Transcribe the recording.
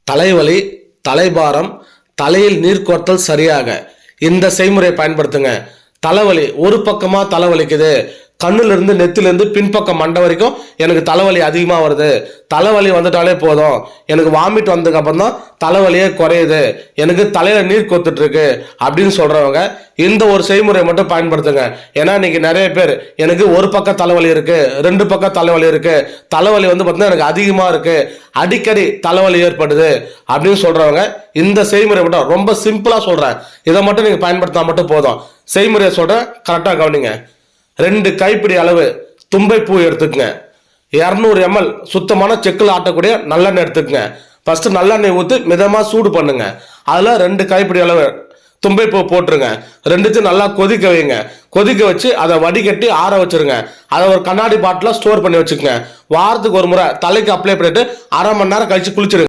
தலைவலி, தலைபாரம், தலையில் நீர் கோர்த்தல் சரியாக இந்த செய்முறையை பயன்படுத்துங்க. தலைவலி ஒரு பக்கமா தலைவலிக்குது, கண்ணுல இருந்து நெத்தில இருந்து பின்பக்கம் மண்டை வரைக்கும் எனக்கு தலைவலி அதிகமா வருது, தலைவலி வந்துட்டாலே போதும், எனக்கு வாமிட் வந்ததுக்கு அப்புறம் தான் தலைவலியே குறையுது, எனக்கு தலையில நீர் கொத்துட்டு இருக்கு அப்படின்னு சொல்றவங்க இந்த ஒரு செய்முறையை மட்டும் பயன்படுத்துங்க. ஏன்னா இன்னைக்கு நிறைய பேர் எனக்கு ஒரு பக்கம் தலைவலி இருக்கு, ரெண்டு பக்கம் தலைவலி இருக்கு, தலைவலி வந்து பார்த்தீங்கன்னா எனக்கு அதிகமா இருக்கு, அடிக்கடி தலைவலி ஏற்படுது அப்படின்னு சொல்றவங்க இந்த செய்முறை மட்டும் ரொம்ப சிம்பிளா சொல்றேன், இதை மட்டும் நீங்க பயன்படுத்தினா மட்டும் போதும். செய்முறையை சொல்றேன், கரெக்டா கவனிங்க. 2 கைப்பிடி அளவு தும்பை பூ எடுத்துக்கங்க. 200 ml சுத்தமான செக்கில் ஆட்டக்கூடிய நல்லெண்ணெய் எடுத்துக்கங்க. ஃபர்ஸ்ட் நல்லெண்ணெய் ஊற்றி மிதமாக சூடு பண்ணுங்க. அதில் 2 கைப்பிடி அளவு தும்பை பூ போட்டுருங்க. 2த்தையும் நல்லா கொதிக்க வைங்க. கொதிக்க வச்சு அதை வடிகட்டி ஆற வச்சிருங்க. அதை ஒரு கண்ணாடி பாட்டில் ஸ்டோர் பண்ணி வச்சுக்கோங்க. வாரத்துக்கு ஒரு முறை தலைக்கு அப்ளை பண்ணிட்டு 1/2 மணி நேரம் கழிச்சு குளிச்சிருங்க.